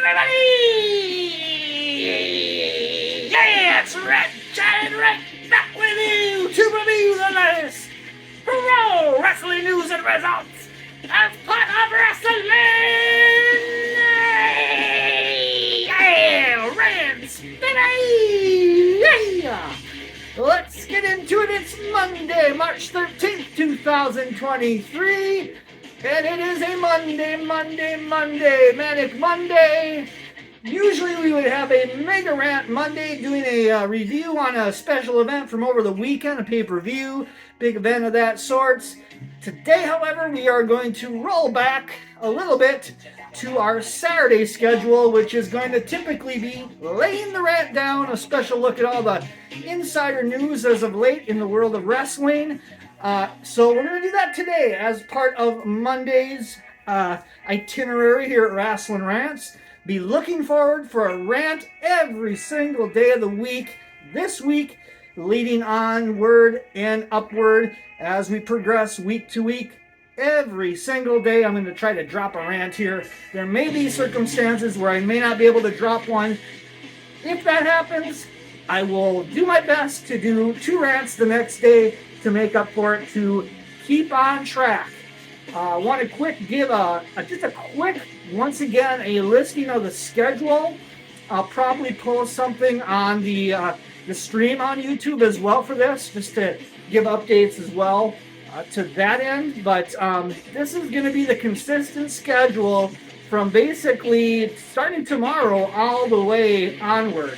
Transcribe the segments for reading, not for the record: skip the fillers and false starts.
everybody! Yeah, it's Red Giant right back with you to review the latest pro wrestling news and results as part of wrestling. Yeah, Rants Today! Yeah! Let's get into it. It's Monday, March 13th, 2023. And it is a Monday, Manic Monday. Usually we would have a Mega Rant Monday doing a review on a special event from over the weekend, a pay-per-view, big event of that sorts. Today, however, we are going to roll back a little bit to our Saturday schedule, which is going to typically be Laying the Rant Down, a special look at all the insider news as of late in the world of wrestling. So we're going to do that today as part of Monday's itinerary here at Wrestling Rants. Be looking forward for a rant every single day of the week. This week, leading onward and upward as we progress week to week. Every single day, I'm going to try to drop a rant here. There may be circumstances where I may not be able to drop one. If that happens, I will do my best to do 2 rants the next day to make up for it, to keep on track. I want to give just a quick, once again, a listing of the schedule. I'll probably post something on the stream on YouTube as well for this, just to give updates as well to that end. But this is going to be the consistent schedule from basically starting tomorrow all the way onward.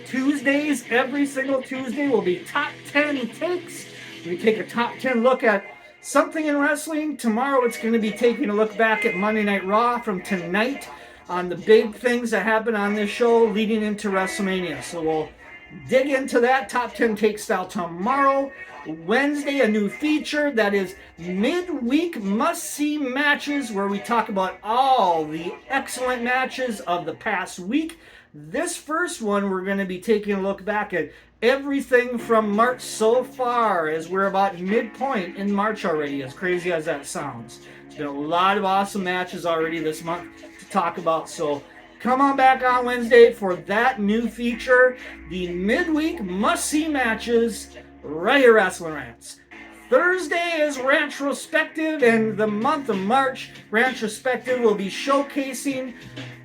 Tuesdays, every single Tuesday will be top 10 takes. We take a top 10 look at something in wrestling. Tomorrow it's going to be taking a look back at Monday Night Raw from tonight on the big things that happen on this show leading into WrestleMania. So we'll dig into that top 10 take style tomorrow. Wednesday, a new feature that is midweek must-see matches, where we talk about all the excellent matches of the past week. This first one, we're going to be taking a look back at everything from March so far, as we're about midpoint in March already, as crazy as that sounds. There's been a lot of awesome matches already this month to talk about, so come on back on Wednesday for that new feature, the midweek must-see matches, right here, Wrestling Rants. Thursday is Rantrospective, and the month of March, Rantrospective will be showcasing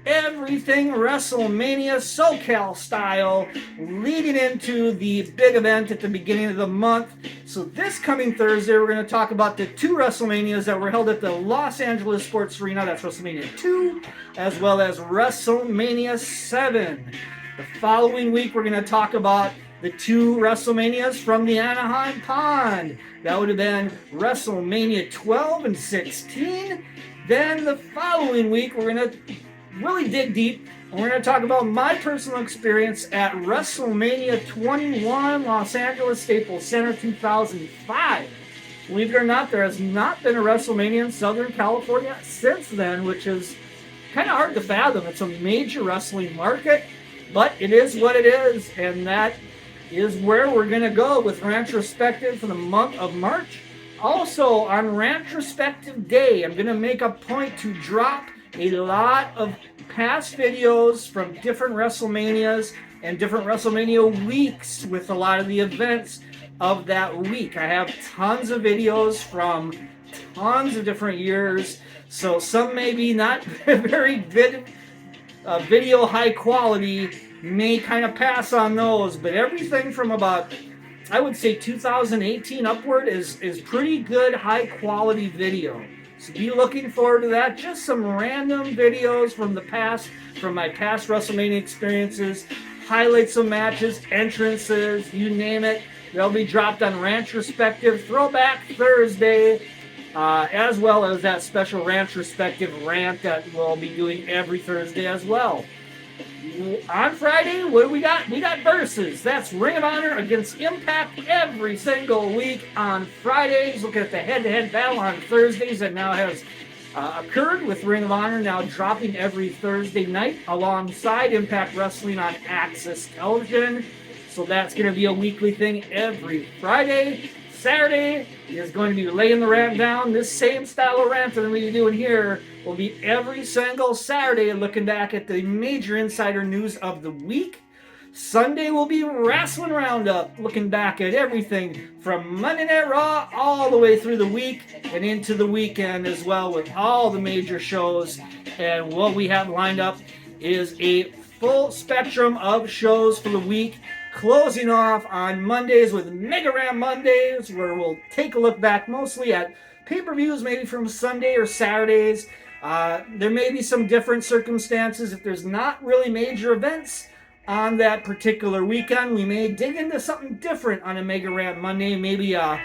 everything WrestleMania SoCal style leading into the big event at the beginning of the month. So this coming Thursday, we're going to talk about the 2 WrestleManias that were held at the Los Angeles Sports Arena. That's WrestleMania 2, as well as WrestleMania 7. The following week, we're going to talk about the 2 WrestleManias from the Anaheim Pond. That would have been WrestleMania 12 and 16. Then the following week, we're going to really dig deep, and we're going to talk about my personal experience at WrestleMania 21, Los Angeles Staples Center 2005. Believe it or not, there has not been a WrestleMania in Southern California since then, which is kind of hard to fathom. It's a major wrestling market, but it is what it is, and that is where we're going to go with Rantrospective for the month of March. Also, on Rantrospective Day, I'm going to make a point to drop a lot of past videos from different WrestleManias and different WrestleMania weeks with a lot of the events of that week. I have tons of videos from tons of different years, so some may be not very video high quality, may kind of pass on those, but everything from about, I would say, 2018 upward is pretty good high quality video. So be looking forward to that. Just some random videos from the past, from my past WrestleMania experiences, highlights of matches, entrances, you name it. They'll be dropped on Rantrospective Throwback Thursday, as well as that special Rantrospective rant that we'll be doing every Thursday as well. On Friday, what do we got? We got Versus. That's Ring of Honor against Impact every single week on Fridays. Looking at the head-to-head battle on Thursdays that now has occurred, with Ring of Honor now dropping every Thursday night alongside Impact Wrestling on Access Television. So that's going to be a weekly thing every Friday. Saturday is going to be laying the rant down. This same style of rant that I'm going to be doing here will be every single Saturday, looking back at the major insider news of the week. Sunday will be Wrestling Roundup, looking back at everything from Monday Night Raw all the way through the week and into the weekend as well, with all the major shows. And what we have lined up is a full spectrum of shows for the week, closing off on Mondays with Mega Rant Mondays, where we'll take a look back mostly at pay-per-views, maybe from Sunday or Saturdays. There may be some different circumstances. If there's not really major events on that particular weekend, we may dig into something different on a Mega Rant Monday, maybe a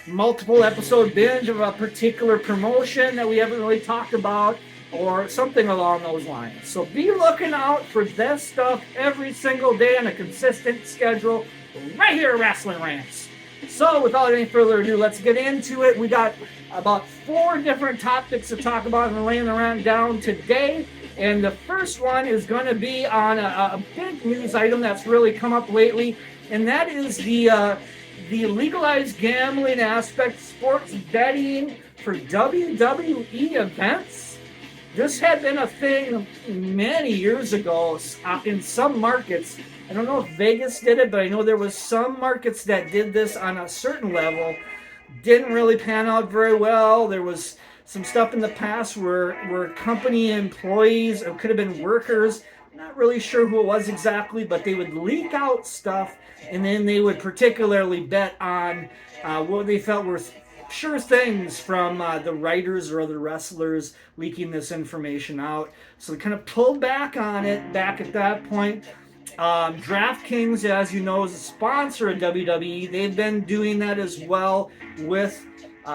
multiple episode binge of a particular promotion that we haven't really talked about, or something along those lines. So be looking out for this stuff every single day on a consistent schedule right here at Wrestling Rants. So without any further ado, let's get into it. We got about 4 different topics to talk about in the Laying the Rant Down today. And the first one is going to be on a big news item that's really come up lately, and that is the legalized gambling aspect, sports betting for WWE events. This had been a thing many years ago in some markets. I don't know if Vegas did it, but I know there was some markets that did this on a certain level. Didn't really pan out very well. There was some stuff in the past where company employees, or could have been workers, not really sure who it was exactly, but they would leak out stuff, and then they would particularly bet on what they felt were sure things from the writers or other wrestlers leaking this information out. So they kind of pulled back on it back at that point. DraftKings, as you know, is a sponsor of WWE. They've been doing that as well with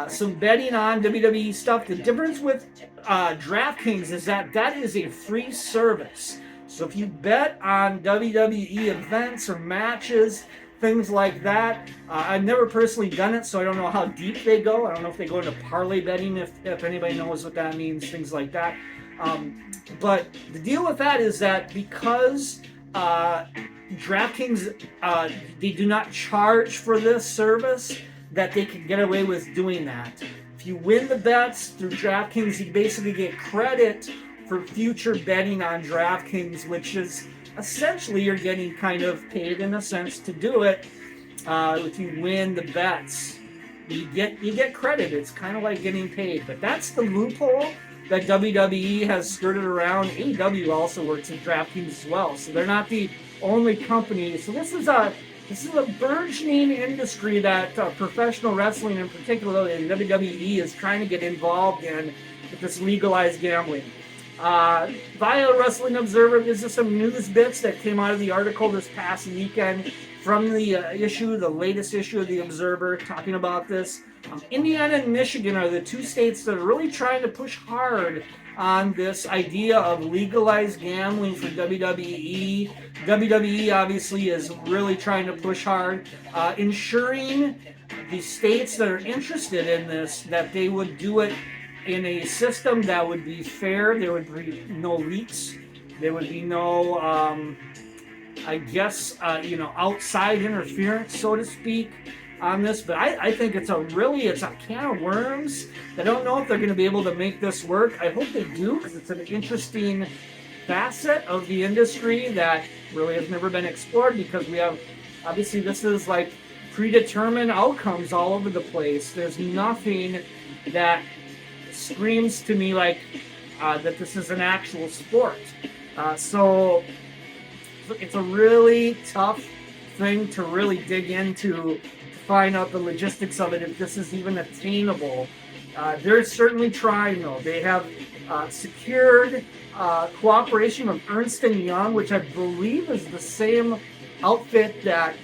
some betting on WWE stuff. The difference with DraftKings is that is a free service. So if you bet on WWE events or matches, things like that. I've never personally done it, so I don't know how deep they go. I don't know if they go into parlay betting, if anybody knows what that means, things like that. But the deal with that is that because DraftKings, they do not charge for this service, that they can get away with doing that. If you win the bets through DraftKings, you basically get credit for future betting on DraftKings, which is essentially you're getting kind of paid in a sense to do it. If you win the bets, you get credit. It's kind of like getting paid. But that's the loophole that WWE has skirted around. AEW also works in DraftKings as well, so they're not the only company. So this is a burgeoning industry that professional wrestling, in particular, and WWE is trying to get involved in with this legalized gambling. Via Wrestling Observer, this is some news bits that came out of the article this past weekend from the latest issue of the Observer, talking about this. Indiana and Michigan are the 2 states that are really trying to push hard on this idea of legalized gambling for WWE. WWE obviously is really trying to push hard, ensuring the states that are interested in this, that they would do it in a system that would be fair. There would be no leaks. There would be no, outside interference, so to speak, on this. But I think it's a can of worms. I don't know if they're going to be able to make this work. I hope they do, because it's an interesting facet of the industry that really has never been explored, because we have, obviously, this is like predetermined outcomes all over the place. There's nothing that screams to me like that this is an actual sport. So it's a really tough thing to really dig into to find out the logistics of it, if this is even attainable. They're certainly trying, though. They have secured cooperation with Ernst & Young, which I believe is the same outfit that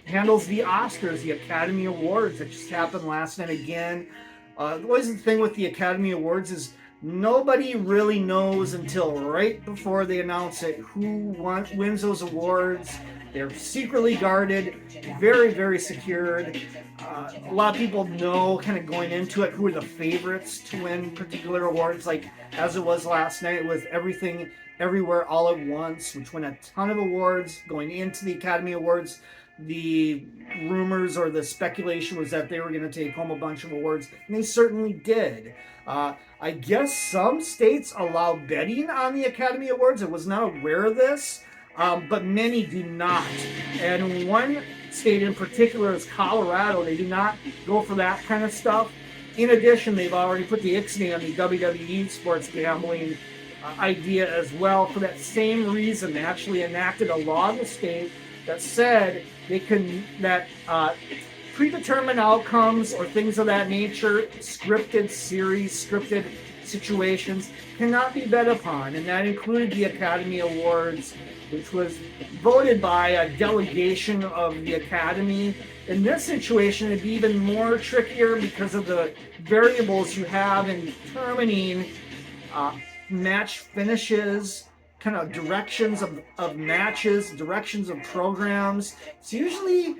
handles the Oscars, the Academy Awards, that just happened last night again. Always the thing with the Academy Awards is nobody really knows until right before they announce it who wins those awards. They're secretly guarded, very, very secured. A lot of people know, kind of going into it, who are the favorites to win particular awards, like as it was last night with Everything Everywhere All at Once, which won a ton of awards going into the Academy Awards. the rumors or the speculation was that they were going to take home a bunch of awards, and they certainly did. I guess some states allow betting on the Academy Awards. I was not aware of this, but many do not. And one state in particular is Colorado. They do not go for that kind of stuff. In addition, they've already put the ixnay on the WWE sports gambling idea as well. For that same reason, they actually enacted a law in the state that said that predetermined outcomes or things of that nature, scripted series, scripted situations, cannot be bet upon. And that included the Academy Awards, which was voted by a delegation of the Academy. In this situation, it'd be even more trickier because of the variables you have in determining match finishes, kind of directions of matches, directions of programs. It's usually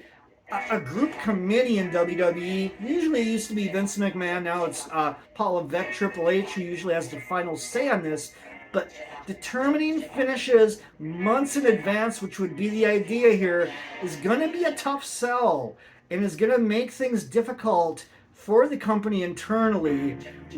a group committee in WWE. Usually it used to be Vince McMahon. Now it's Paul Levesque, Triple H, who usually has the final say on this. But determining finishes months in advance, which would be the idea here, is going to be a tough sell and is going to make things difficult for the company internally.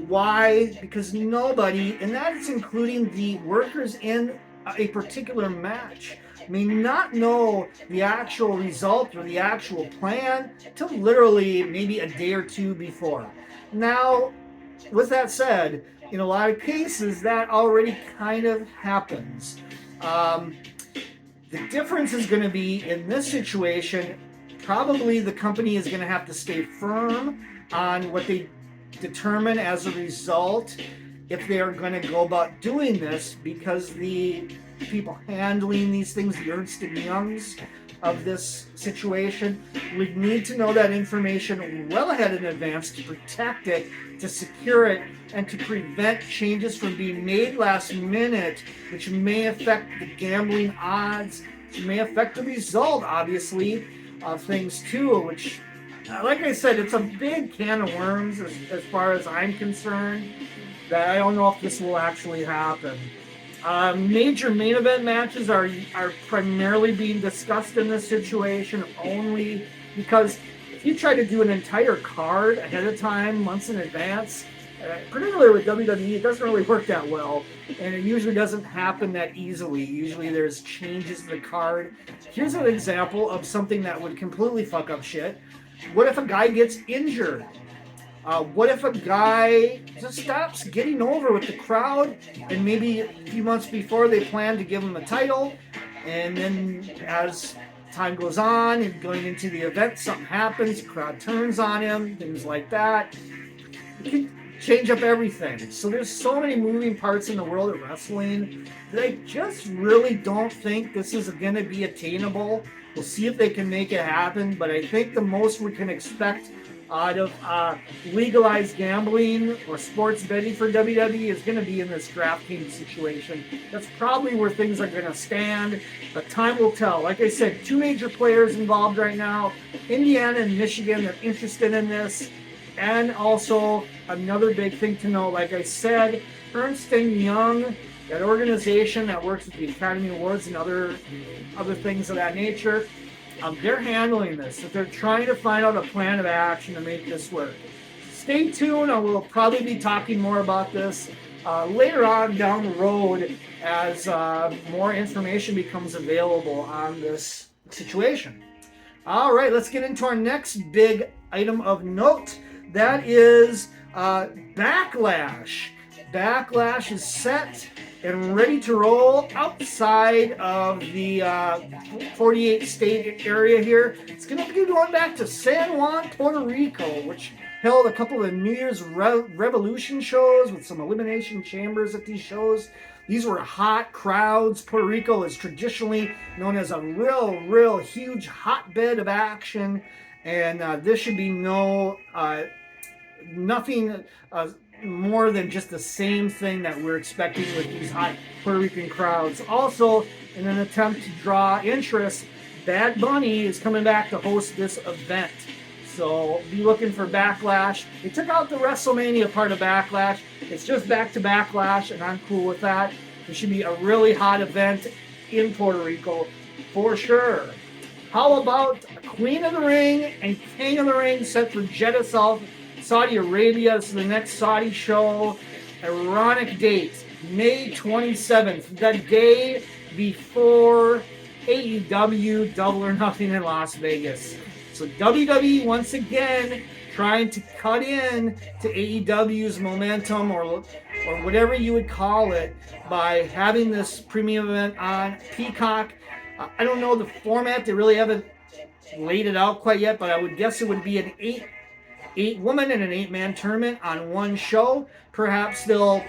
Why? Because nobody, and that is including the workers in a particular match, may not know the actual result or the actual plan till literally maybe a day or two before. Now, with that said, in a lot of cases, that already kind of happens. The difference is going to be in this situation, probably the company is going to have to stay firm on what they determine as a result if they are going to go about doing this, because the people handling these things, the Ernst & Youngs of this situation, would need to know that information well ahead in advance to protect it, to secure it, and to prevent changes from being made last minute, which may affect the gambling odds, which may affect the result, obviously, of things too, which, like I said, it's a big can of worms as far as I'm concerned, that I don't know if this will actually happen. Major main event matches are primarily being discussed in this situation only because if you try to do an entire card ahead of time, months in advance, particularly with WWE, it doesn't really work that well, and it usually doesn't happen that easily. Usually there's changes to the card. Here's an example of something that would completely fuck up shit. What if a guy gets injured? What if a guy just stops getting over with the crowd, and maybe a few months before they plan to give him a title, and then as time goes on and going into the event, something happens, the crowd turns on him, things like that. It can change up everything. So there's so many moving parts in the world of wrestling that I just really don't think this is going to be attainable. We'll see if they can make it happen, but I think the most we can expect out of legalized gambling or sports betting for WWE is going to be in this DraftKings situation. That's probably where things are going to stand, but time will tell. Like I said, two major players involved right now, Indiana and Michigan, they're interested in this. And also, another big thing to know, like I said, Ernst & Young, that organization that works with the Academy Awards and other things of that nature, they're handling this. So they're trying to find out a plan of action to make this work. Stay tuned. I will probably be talking more about this later on down the road as more information becomes available on this situation. All right, let's get into our next big item of note. That is Backlash. Backlash is set and ready to roll outside of the 48 state area here. It's going to be going back to San Juan, Puerto Rico, which held a couple of New Year's Revolution shows with some elimination chambers at these shows. These were hot crowds. Puerto Rico is traditionally known as a real huge hotbed of action, and this should be nothing more than just the same thing that we're expecting with these hot Puerto Rican crowds. Also, in an attempt to draw interest, Bad Bunny is coming back to host this event. So be looking for Backlash. They took out the WrestleMania part of Backlash. It's just back to Backlash, and I'm cool with that. It should be a really hot event in Puerto Rico for sure. How about Queen of the Ring and King of the Ring set for Jeddah, Saudi Arabia? This is the next Saudi show. Ironic date, May 27th, the day before AEW Double or Nothing in Las Vegas. So WWE once again trying to cut in to AEW's momentum or whatever you would call it by having this premium event on Peacock. I don't know the format. They really haven't laid it out quite yet, but I would guess it would be an eight woman and an 8-man tournament on one show. Perhaps they'll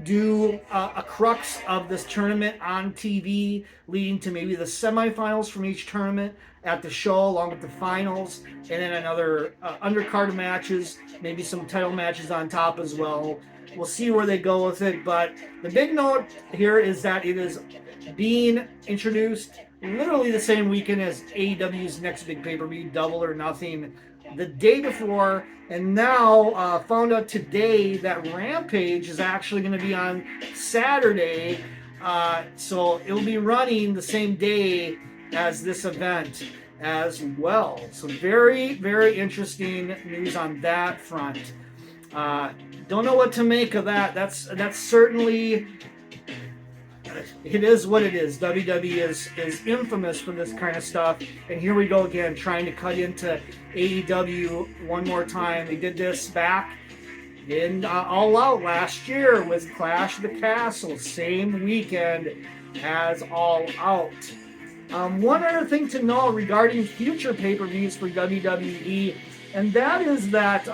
do a crux of this tournament on TV, leading to maybe the semifinals from each tournament at the show, along with the finals, and then another undercard matches, maybe some title matches on top as well. We'll see where they go with it, but the big note here is that it is being introduced literally the same weekend as AEW's next big pay-per-view, Double or Nothing, the day before, and now found out today that Rampage is actually going to be on Saturday, so it will be running the same day as this event as well. So very, very interesting news on that front. Don't know what to make of that. That's certainly, it is what it is. WWE is infamous for this kind of stuff, and here we go again, trying to cut into AEW one more time. They did this back in All Out last year with Clash of the Castle, same weekend as All Out. One other thing to know regarding future pay-per-views for WWE, and that is that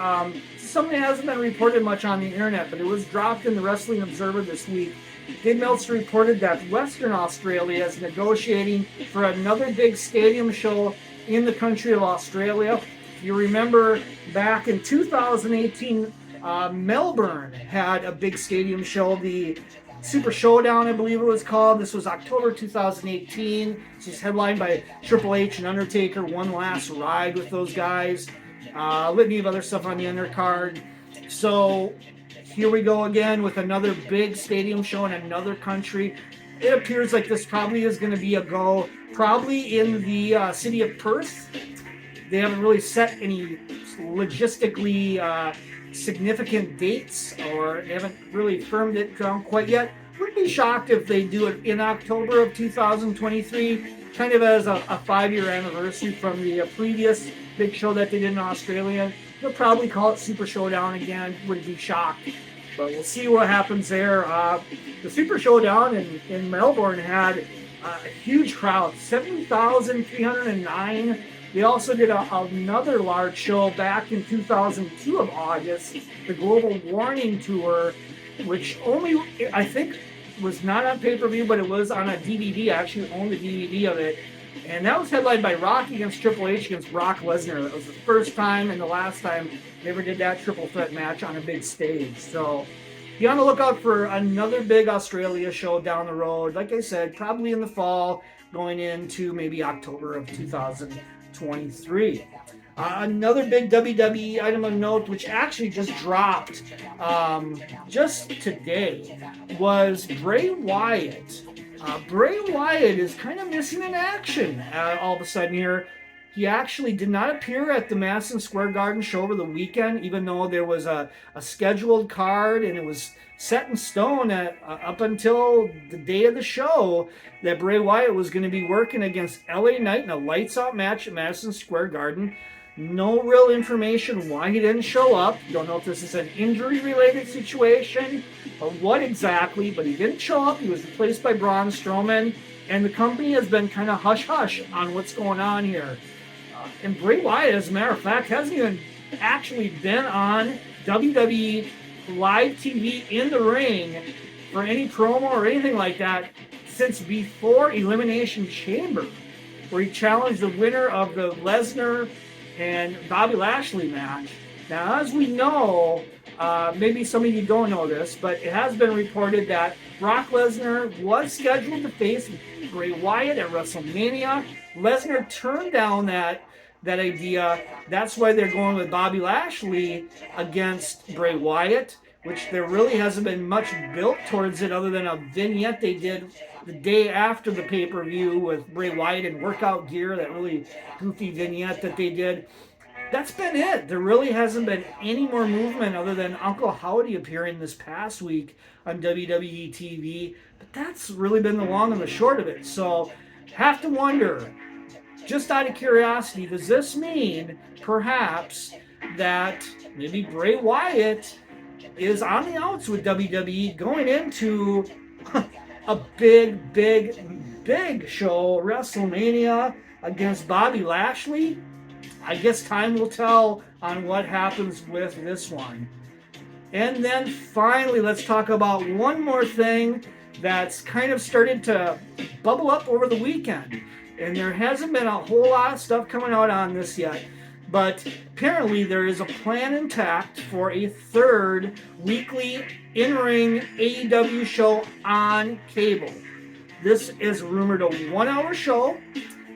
something that hasn't been reported much on the internet, but it was dropped in the Wrestling Observer this week. Dave Meltzer reported that Western Australia is negotiating for another big stadium show in the country of Australia. If you remember, back in 2018, Melbourne had a big stadium show, the Super Showdown, I believe it was called. This was October 2018. This was headlined by Triple H and Undertaker, one last ride with those guys. Litany of other stuff on the undercard. So here we go again with another big stadium show in another country. It appears like this probably is going to be a go, probably in the city of Perth. They haven't really set any logistically significant dates, or they haven't really firmed it down quite yet. Would be shocked if they do it in October of 2023, kind of as a 5-year anniversary from the previous big show that they did in Australia. They'll probably call it Super Showdown again. Wouldn't be shocked, but we'll see what happens there. The Super Showdown in Melbourne had a huge crowd, 70,309. They also did another large show back in 2002 of August, the Global Warning Tour, which only, I think, was not on pay-per-view, but it was on a DVD. I actually owned the DVD of it. And that was headlined by Rock against Triple H against Brock Lesnar. It was the first time and the last time they ever did that triple threat match on a big stage. So be on the lookout for another big Australia show down the road. Like I said, probably in the fall, going into maybe October of 2023. Another big WWE item of note, which actually just dropped just today, was Bray Wyatt. Bray Wyatt is kind of missing in action all of a sudden here. He actually did not appear at the Madison Square Garden show over the weekend, even though there was a scheduled card and it was set in stone up until the day of the show that Bray Wyatt was going to be working against LA Knight in a lights-out match at Madison Square Garden. No real information why he didn't show up. Don't know if this is an injury-related situation or what exactly, but he didn't show up. He was replaced by Braun Strowman, and the company has been kind of hush-hush on what's going on here. And Bray Wyatt, as a matter of fact, hasn't even actually been on WWE live TV in the ring for any promo or anything like that since before Elimination Chamber, where he challenged the winner of the Lesnar and Bobby Lashley match. Now, as we know, maybe some of you don't know this, but it has been reported that Brock Lesnar was scheduled to face Bray Wyatt at WrestleMania. Lesnar turned down that idea. That's why they're going with Bobby Lashley against Bray Wyatt. which there really hasn't been much built towards it other than a vignette they did the day after the pay-per-view with Bray Wyatt in workout gear, that really goofy vignette that they did. That's been it. There really hasn't been any more movement other than Uncle Howdy appearing this past week on WWE TV. But that's really been the long and the short of it. So, have to wonder, just out of curiosity, does this mean perhaps that maybe Bray Wyatt is on the outs with WWE going into a big show, WrestleMania, against Bobby Lashley? I guess time will tell on what happens with this one. And then finally, let's talk about one more thing that's kind of started to bubble up over the weekend. And there hasn't been a whole lot of stuff coming out on this yet. But apparently there is a plan intact for a third weekly in-ring AEW show on cable. This is rumored a 1-hour show.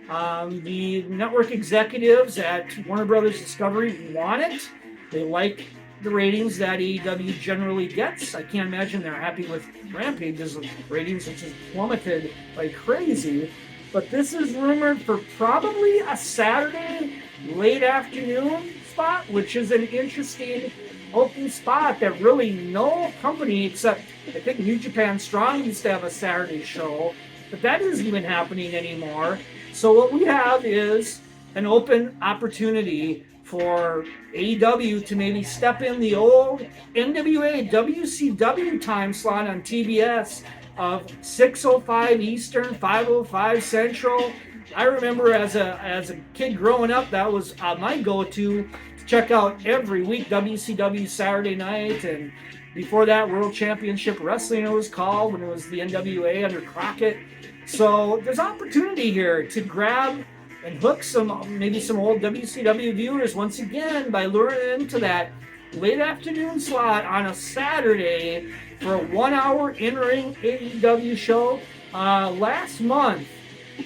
The network executives at Warner Brothers Discovery want it. They like the ratings that AEW generally gets. I can't imagine they're happy with Rampage's ratings, which has plummeted like crazy. But this is rumored for probably a Saturday late afternoon spot, which is an interesting open spot that really no company except I think New Japan Strong used to have a Saturday show, but that isn't even happening anymore. So what we have is an open opportunity for AEW to maybe step in the old NWA WCW time slot on TBS of 6:05 Eastern, 5:05 Central. I remember as a kid growing up, that was my go-to to check out every week WCW Saturday Night, and before that World Championship Wrestling it was called when it was the NWA under Crockett. So there's opportunity here to grab and hook maybe some old WCW viewers once again by luring into that late afternoon slot on a Saturday for a 1-hour in-ring AEW show. Last month,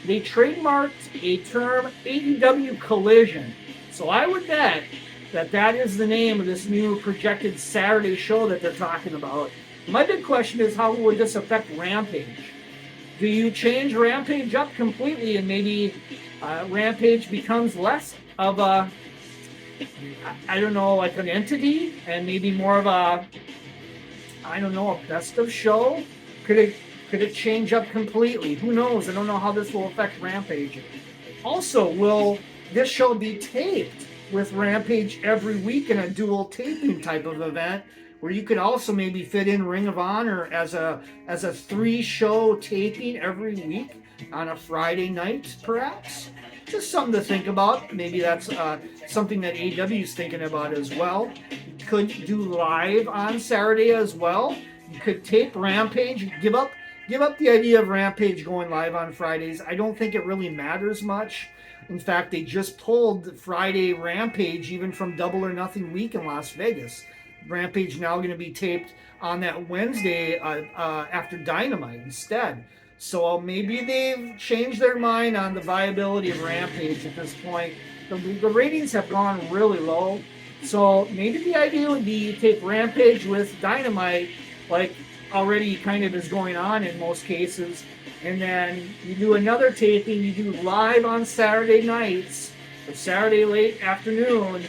they trademarked a term AEW Collision. So I would bet that is the name of this new projected Saturday show that they're talking about. My big question is, how would this affect Rampage? Do you change Rampage up completely and maybe Rampage becomes less of a, I don't know, like an entity and maybe more of a, I don't know, a best of show? Could it change up completely? Who knows? I don't know how this will affect Rampage. Also, will this show be taped with Rampage every week in a dual taping type of event, where you could also maybe fit in Ring of Honor as a 3-show taping every week on a Friday night, perhaps? Just something to think about. Maybe that's something that AEW is thinking about as well. You could do live on Saturday as well. You could tape Rampage. Give up the idea of Rampage going live on Fridays. I don't think it really matters much. In fact, they just pulled Friday Rampage even from Double or Nothing week in Las Vegas. Rampage now going to be taped on that Wednesday after Dynamite instead. So maybe they've changed their mind on the viability of Rampage at this point. The ratings have gone really low. So maybe the idea would be you tape Rampage with Dynamite, like already kind of is going on in most cases. And then you do another taping, you do live on Saturday nights, or Saturday late afternoon,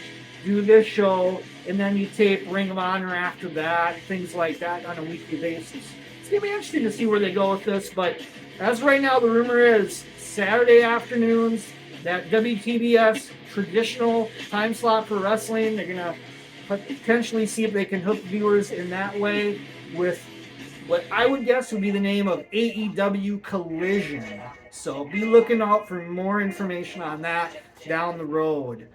do this show, and then you tape Ring of Honor after that, things like that on a weekly basis. It's going to be interesting to see where they go with this, but as right now, the rumor is Saturday afternoons, that WTBS traditional time slot for wrestling, they're going to potentially see if they can hook viewers in that way with what I would guess would be the name of AEW Collision. So be looking out for more information on that down the road.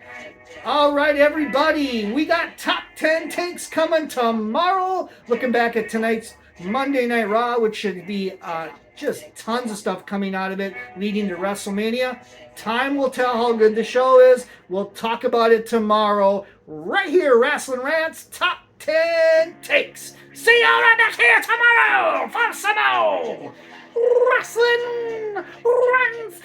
All right, everybody, we got top 10 takes coming tomorrow. Looking back at tonight's Monday Night Raw, which should be just tons of stuff coming out of it leading to WrestleMania. Time will tell how good the show is. We'll talk about it tomorrow right here, Wrestling Rants Top 10 Takes. See y'all right back here tomorrow for some more Wrestling Rants